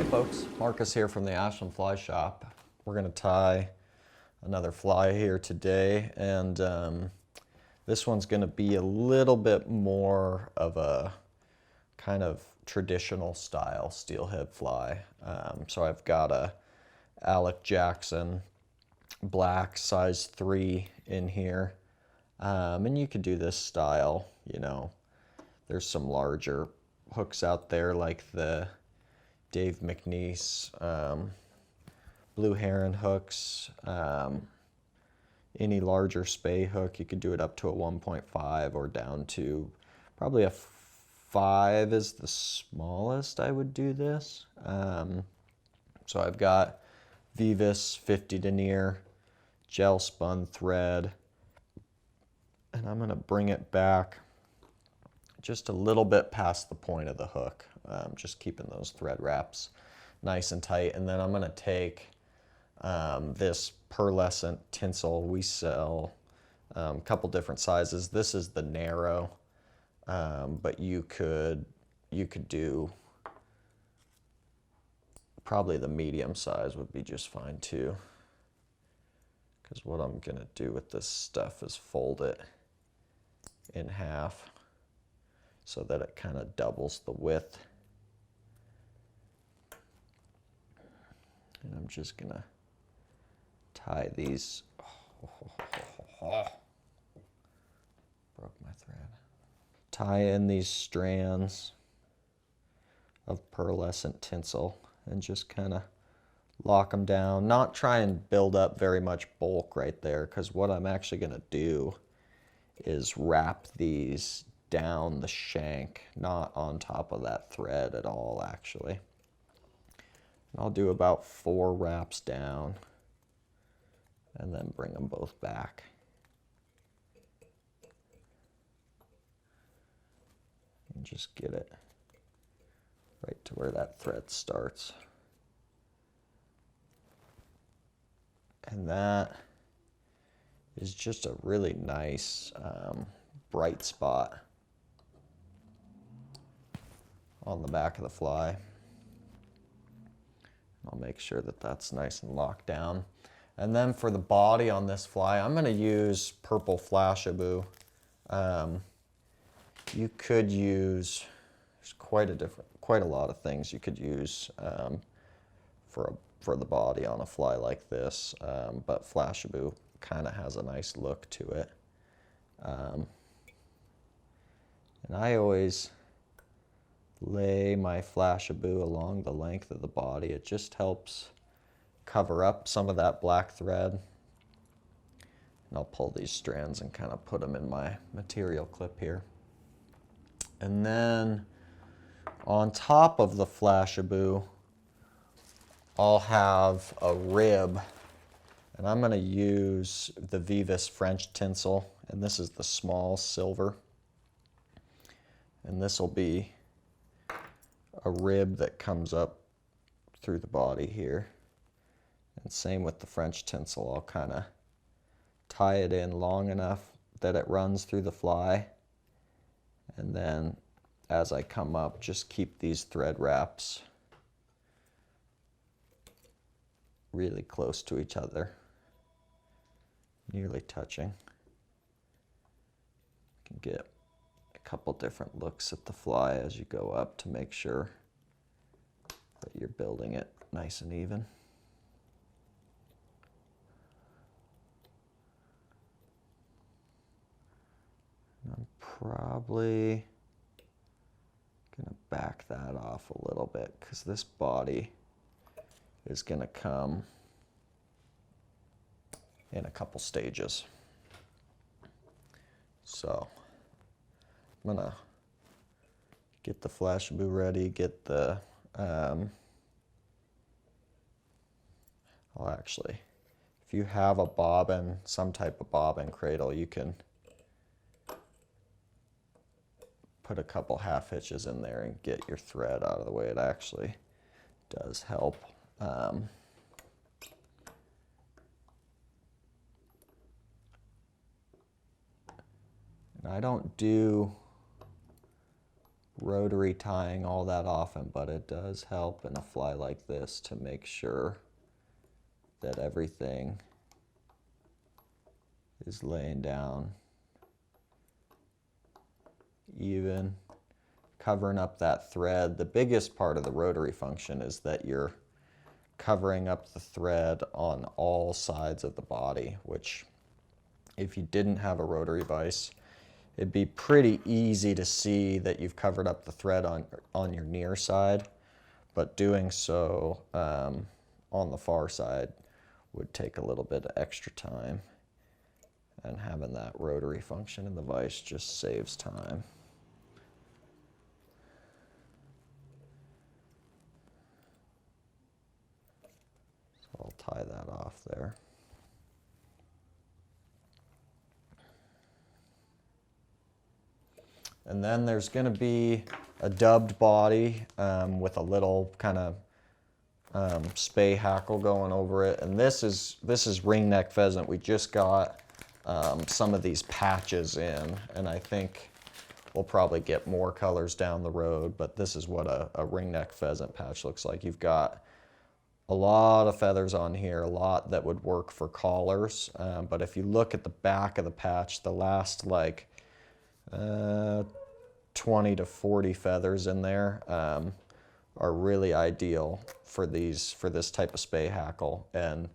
Folks, Marcus here from the Ashland Fly Shop. We're going to tie another fly here today, and this one's going to be a little bit more of a kind of traditional style steelhead fly. So I've got a Alec Jackson black size 3 in here, and you could do this style, you know. There's some larger hooks out there like the Dave McNeese blue heron hooks, any larger spay hook. You could do it up to a 1.5 or down to probably a 5 is the smallest I would do this. So I've got Vise 50 denier, gel spun thread, and I'm going to bring it back just a little bit past the point of the hook, just keeping those thread wraps nice and tight. And then I'm going to take this Pearlescent Tinsel. We sell a couple different sizes. This is the narrow, but you could do probably the medium size would be just fine too. Because what I'm going to do with this stuff is fold it in half so that it kind of doubles the width. And I'm just gonna tie these. Broke my thread. Tie in these strands of pearlescent tinsel and just kind of lock them down. Not try and build up very much bulk right there, because what I'm actually gonna do is wrap these down the shank, not on top of that thread at all, actually. And I'll do about 4 wraps down and then bring them both back. And just get it right to where that thread starts. And that is just a really nice bright spot on the back of the fly. I'll make sure that that's nice and locked down. And then for the body on this fly, I'm going to use purple Flashabou. You could use, there's quite a lot of things you could use for the body on a fly like this, but Flashabou kind of has a nice look to it. And I always lay my Flashabou along the length of the body. It just helps cover up some of that black thread. And I'll pull these strands and kind of put them in my material clip here. And then on top of the Flashabou, I'll have a rib, and I'm going to use the Vise French tinsel, and this is the small silver. And this will be a rib that comes up through the body here. And same with the French tinsel. I'll kind of tie it in long enough that it runs through the fly. And then as I come up, just keep these thread wraps really close to each other, nearly touching. You can get a couple different looks at the fly as you go up to make sure that you're building it nice and even. And I'm probably gonna back that off a little bit because this body is gonna come in a couple stages. So I'm gonna get the Flashabou ready, get the, well actually, if you have a bobbin, some type of bobbin cradle, you can put a couple half hitches in there and get your thread out of the way. It actually does help. And I don't do rotary tying all that often, but it does help in a fly like this to make sure that everything is laying down even, covering up that thread. The biggest part of the rotary function is that you're covering up the thread on all sides of the body, which if you didn't have a rotary vise, it'd be pretty easy to see that you've covered up the thread on your near side, but doing so on the far side would take a little bit of extra time, and having that rotary function in the vise just saves time. So I'll tie that off there. And then there's going to be a dubbed body with a little kind of spay hackle going over it. And this is ringneck pheasant. We just got some of these patches in, and I think we'll probably get more colors down the road, but this is what a ringneck pheasant patch looks like. You've got a lot of feathers on here, a lot that would work for collars, but if you look at the back of the patch, the last like 20 to 40 feathers in there are really ideal for this type of spay hackle. And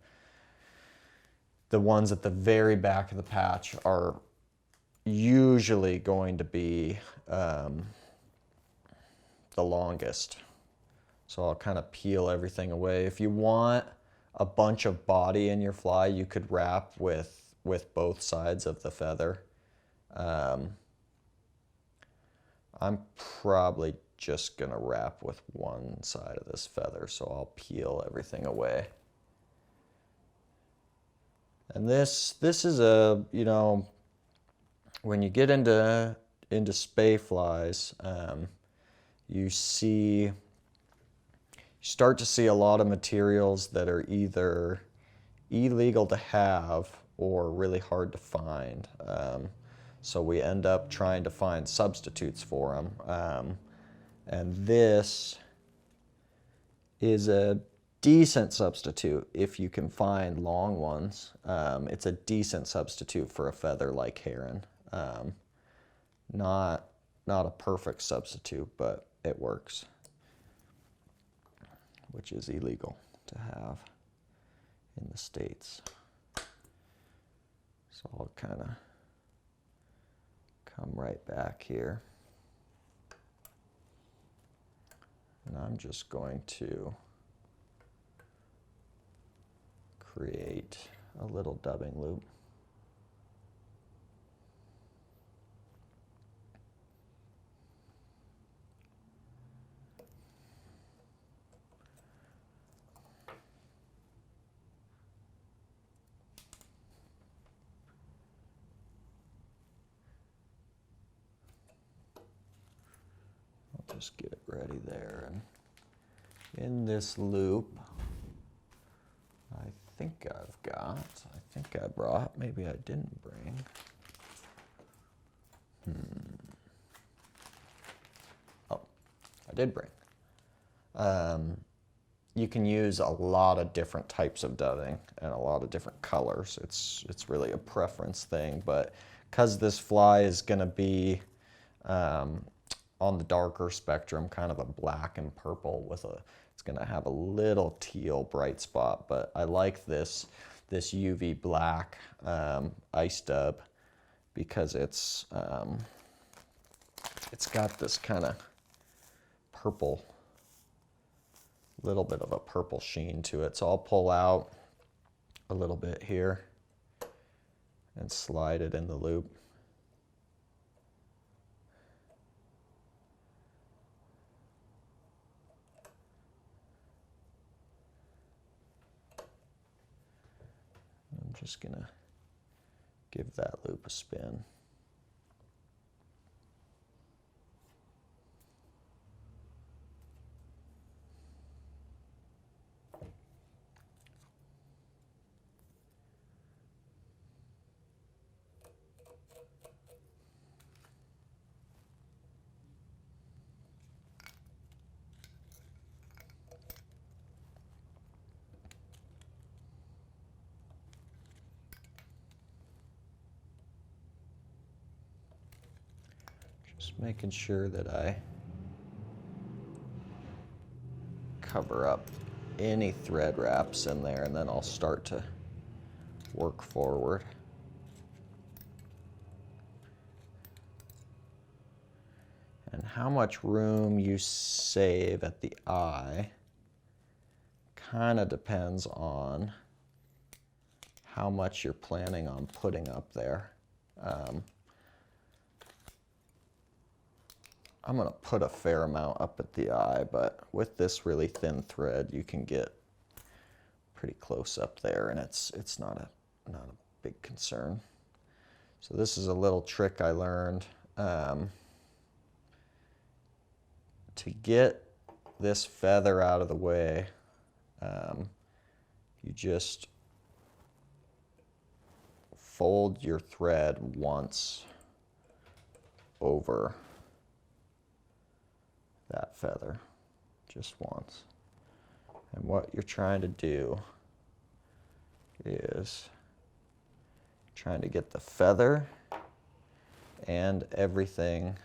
the ones at the very back of the patch are usually going to be the longest. So I'll kind of peel everything away. If you want a bunch of body in your fly, you could wrap with both sides of the feather. I'm probably just gonna wrap with one side of this feather, so I'll peel everything away. And this is a, you know, when you get into spay flies, you start to see a lot of materials that are either illegal to have or really hard to find. So we end up trying to find substitutes for them. And this is a decent substitute if you can find long ones. It's a decent substitute for a feather like heron. Not a perfect substitute, but it works, which is illegal to have in the States. So I'll kind of come right back here. And I'm just going to create a little dubbing loop. Just get it ready there, and in this loop I think I brought, maybe I didn't bring, oh, I did bring. You can use a lot of different types of dubbing and a lot of different colors. It's really a preference thing, but because this fly is going to be on the darker spectrum, kind of a black and purple it's gonna have a little teal bright spot, but I like this UV black ice dub because it's got this kind of purple, little bit of a purple sheen to it. So I'll pull out a little bit here and slide it in the loop. I'm just gonna give that loop a spin. making sure that I cover up any thread wraps in there, and then I'll start to work forward. And how much room you save at the eye kind of depends on how much you're planning on putting up there. I'm going to put a fair amount up at the eye, but with this really thin thread, you can get pretty close up there, and it's not a big concern. So this is a little trick I learned. To get this feather out of the way, you just fold your thread once over that feather, just once. And what you're trying to do is trying to get the feather and everything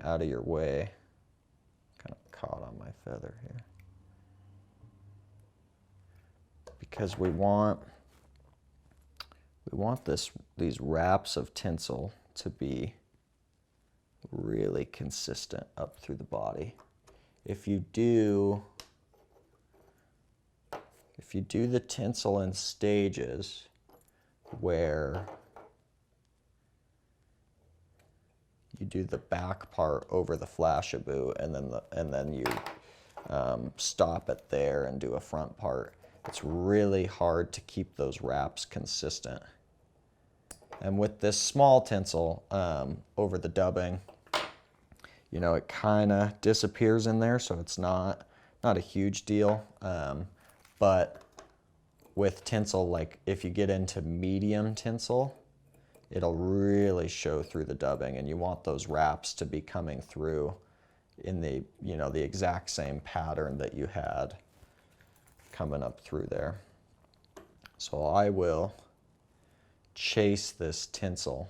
out of your way. Kind of caught on my feather here. Because we want these wraps of tinsel to be really consistent up through the body. If you do the tinsel in stages where you do the back part over the Flashabou and then you stop it there and do a front part, it's really hard to keep those wraps consistent. And with this small tinsel over the dubbing, you know, it kind of disappears in there, so it's not a huge deal. But with tinsel, like if you get into medium tinsel, it'll really show through the dubbing, and you want those wraps to be coming through in the, you know, the exact same pattern that you had coming up through there. So I will chase this tinsel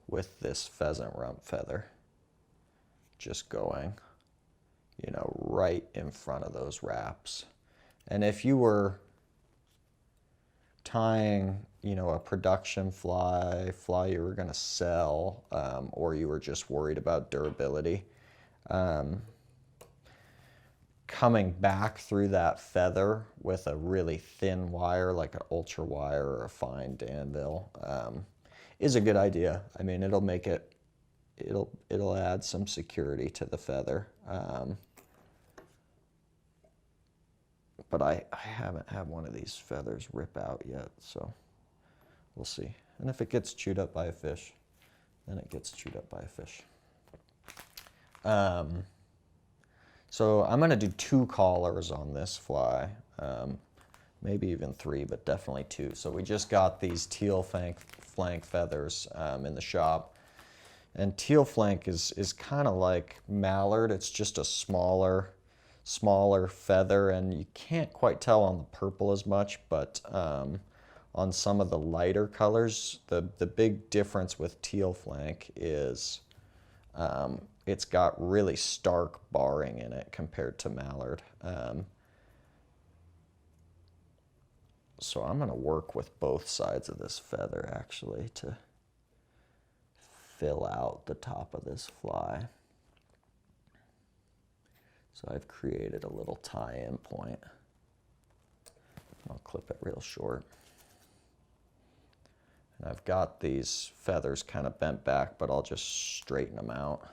with this pheasant rump feather, just going, you know, right in front of those wraps. And if you were tying, you know, a production fly you were going to sell, or you were just worried about durability, coming back through that feather with a really thin wire, like an ultra wire or a fine Danville, is a good idea. I mean, it'll make it, it'll add some security to the feather. But I haven't had one of these feathers rip out yet, so we'll see. And if it gets chewed up by a fish, then it gets chewed up by a fish. So I'm going to do 2 collars on this fly, maybe even 3, but definitely 2. So we just got these Teal Flank feathers in the shop. And Teal Flank is kind of like mallard. It's just a smaller feather, and you can't quite tell on the purple as much, but on some of the lighter colors, the big difference with Teal Flank is it's got really stark barring in it compared to mallard. So I'm going to work with both sides of this feather actually to fill out the top of this fly. So I've created a little tie-in point. I'll clip it real short. And I've got these feathers kind of bent back, but I'll just straighten them out.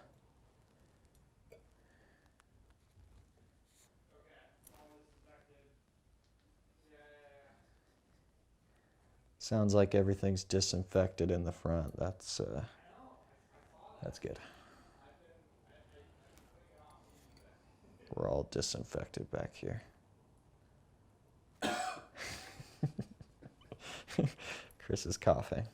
Sounds like everything's disinfected in the front. That's good. We're all disinfected back here. Chris is coughing.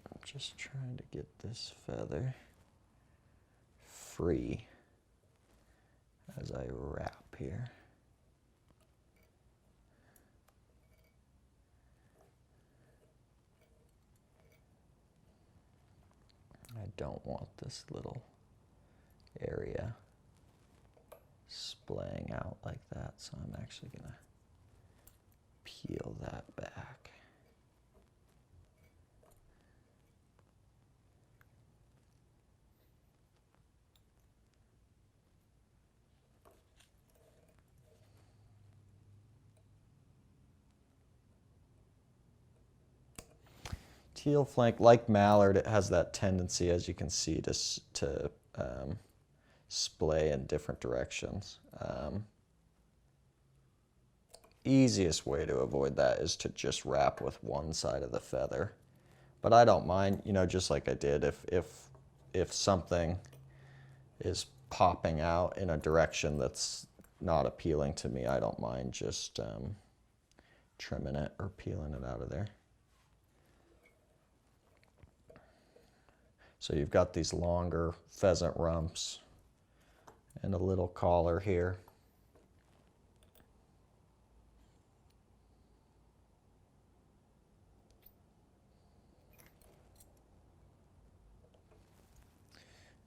I'm just trying to get this feather free as I wrap here. I don't want this little area splaying out like that, so I'm actually going to peel that back. Teal flank, like mallard, it has that tendency, as you can see, to splay in different directions. Easiest way to avoid that is to just wrap with one side of the feather. But I don't mind, you know, just like I did, if something is popping out in a direction that's not appealing to me, I don't mind just trimming it or peeling it out of there. So you've got these longer pheasant rumps and a little collar here.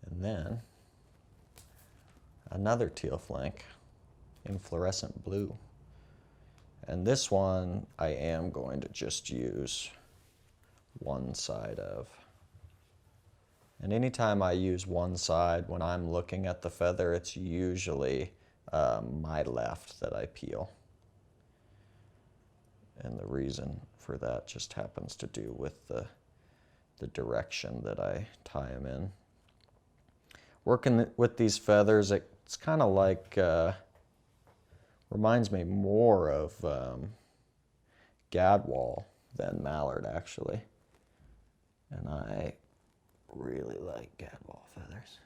And then another teal flank in fluorescent blue. And this one I am going to just use one side of. And anytime I use one side when I'm looking at the feather, it's usually my left that I peel. And the reason for that just happens to do with the direction that I tie them in. Working with these feathers, it's kind of like, reminds me more of gadwall than mallard, actually. And I really like gadwall feathers.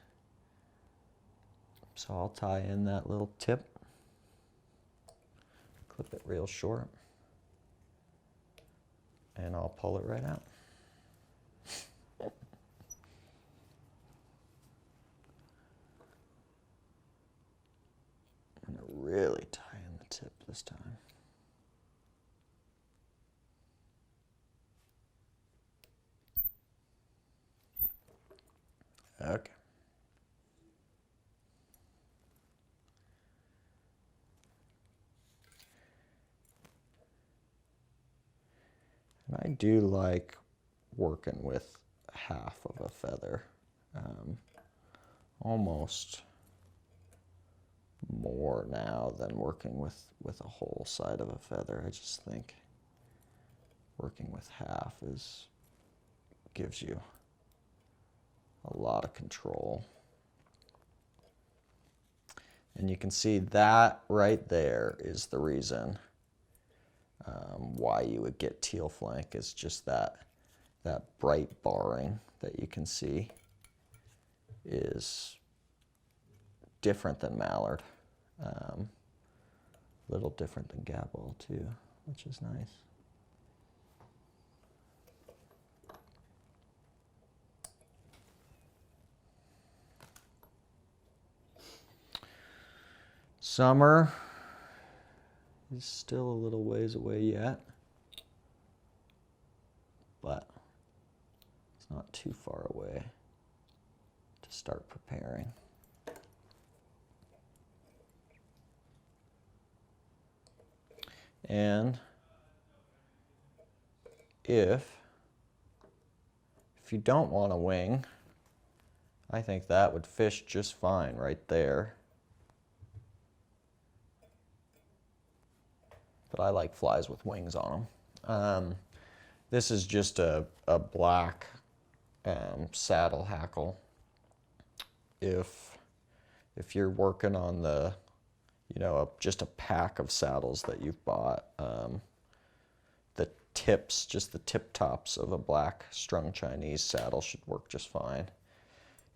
So I'll tie in that little tip, clip it real short, and I'll pull it right out. I'm going to really tie in the tip this time. Okay. And I do like working with half of a feather, almost more now than working with a whole side of a feather. I just think working with half gives you a lot of control. And you can see that right there is the reason why you would get teal flank, is just that bright barring that you can see is different than mallard. A little different than gadwall too, which is nice. Summer is still a little ways away yet, but it's not too far away to start preparing. And if you don't want a wing, I think that would fish just fine right there. But I like flies with wings on them. This is just a black saddle hackle. If you're working on the, you know, just a pack of saddles that you've bought, the tips, just the tip tops of a black strung Chinese saddle should work just fine.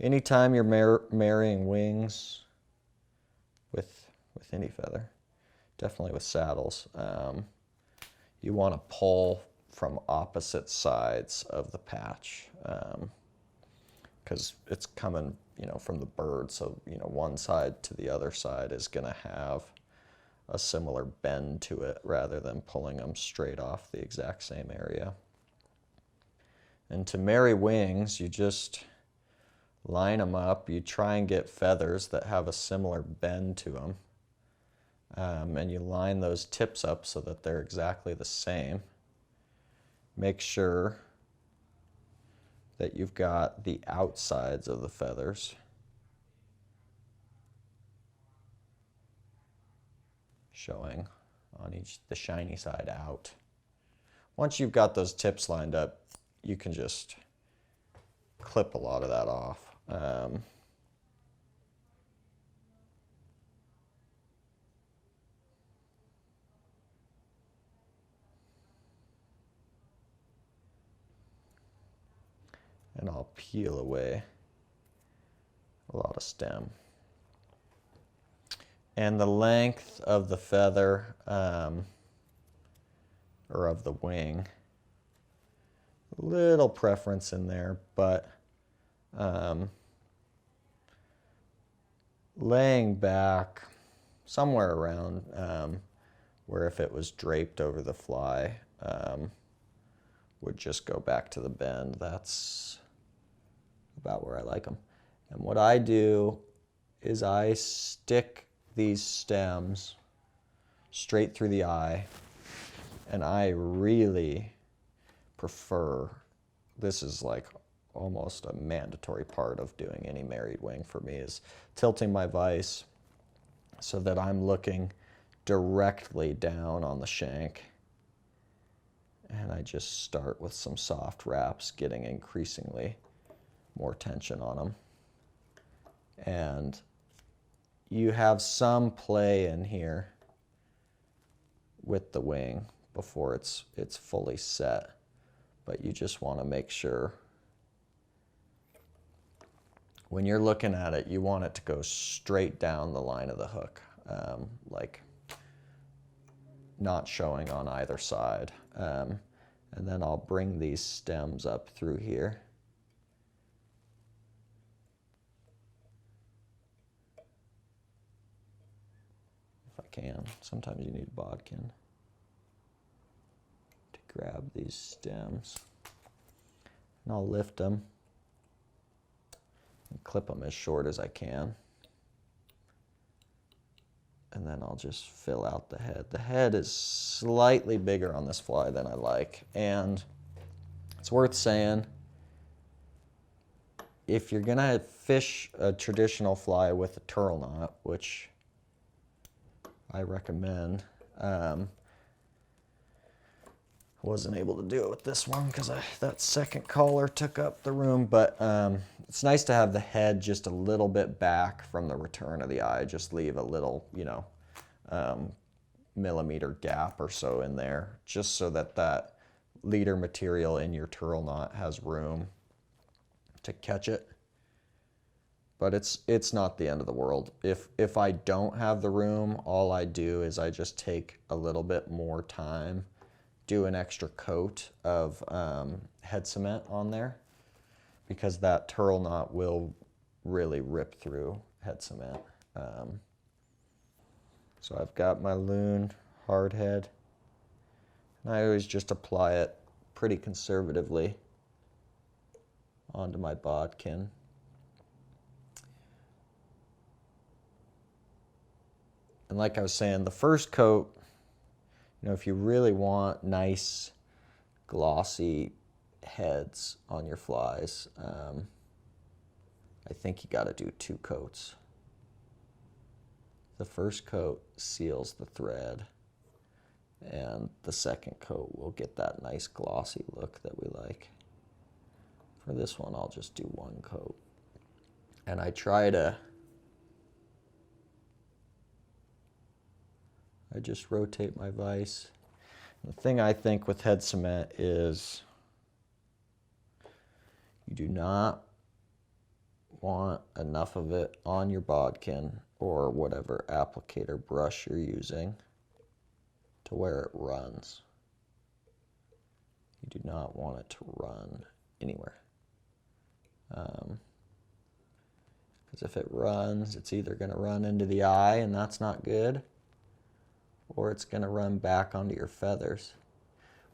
Anytime you're marrying wings with any feather, definitely with saddles, you want to pull from opposite sides of the patch, because it's coming, from the bird. So, one side to the other side is going to have a similar bend to it rather than pulling them straight off the exact same area. And to marry wings, you just line them up. You try and get feathers that have a similar bend to them. And you line those tips up so that they're exactly the same. Make sure that you've got the outsides of the feathers showing on the shiny side out. Once you've got those tips lined up, you can just clip a lot of that off. And I'll peel away a lot of stem. And the length of the feather, or of the wing, a little preference in there, but laying back somewhere around where if it was draped over the fly, would just go back to the bend. That's about where I like them. And what I do is I stick these stems straight through the eye, and I really prefer, this is like almost a mandatory part of doing any married wing for me, is tilting my vise so that I'm looking directly down on the shank. And I just start with some soft wraps, getting increasingly more tension on them. And you have some play in here with the wing before it's fully set, but you just want to make sure when you're looking at it, you want it to go straight down the line of the hook, like not showing on either side. And then I'll bring these stems up through here. If I can. Sometimes you need a bodkin to grab these stems. And I'll lift them and clip them as short as I can. And then I'll just fill out the head. The head is slightly bigger on this fly than I like. And it's worth saying, if you're gonna fish a traditional fly with a turtle knot, which I recommend, wasn't able to do it with this one because that second collar took up the room, but it's nice to have the head just a little bit back from the return of the eye. Just leave a little, millimeter gap or so in there, just so that that leader material in your turtle knot has room to catch it. But it's not the end of the world. If I don't have the room, all I do is I just take a little bit more time, do an extra coat of head cement on there, because that turtle knot will really rip through head cement. So I've got my loon hard head, and I always just apply it pretty conservatively onto my bodkin. And like I was saying, the first coat, if you really want nice, glossy heads on your flies, I think you got to do 2 coats. The first coat seals the thread, and the second coat will get that nice glossy look that we like. For this one, I'll just do 1 coat. And I just rotate my vise. The thing I think with head cement is you do not want enough of it on your bodkin or whatever applicator brush you're using to where it runs. You do not want it to run anywhere. because if it runs, it's either going to run into the eye, and that's not good, or it's going to run back onto your feathers.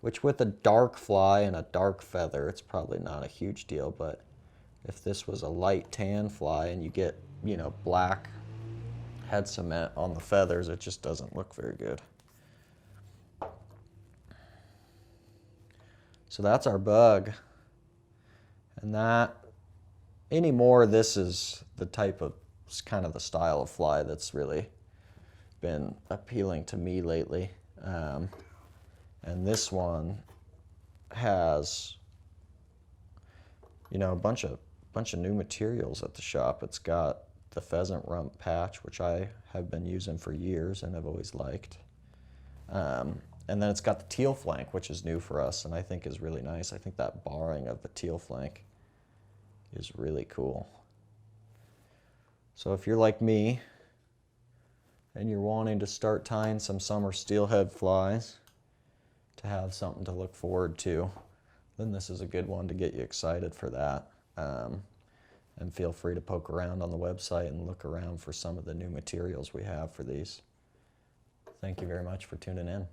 Which with a dark fly and a dark feather, it's probably not a huge deal, but if this was a light tan fly and you get, you know, black head cement on the feathers, it just doesn't look very good. So that's our bug. And that, anymore, this is the type of, it's kind of the style of fly that's really been appealing to me lately. And this one has, you know, a bunch of new materials at the shop. It's got the pheasant rump patch, which I have been using for years and have always liked. And then it's got the teal flank, which is new for us and I think is really nice. I think that barring of the teal flank is really cool. So if you're like me and you're wanting to start tying some summer steelhead flies to have something to look forward to, then this is a good one to get you excited for that. And feel free to poke around on the website and look around for some of the new materials we have for these. Thank you very much for tuning in.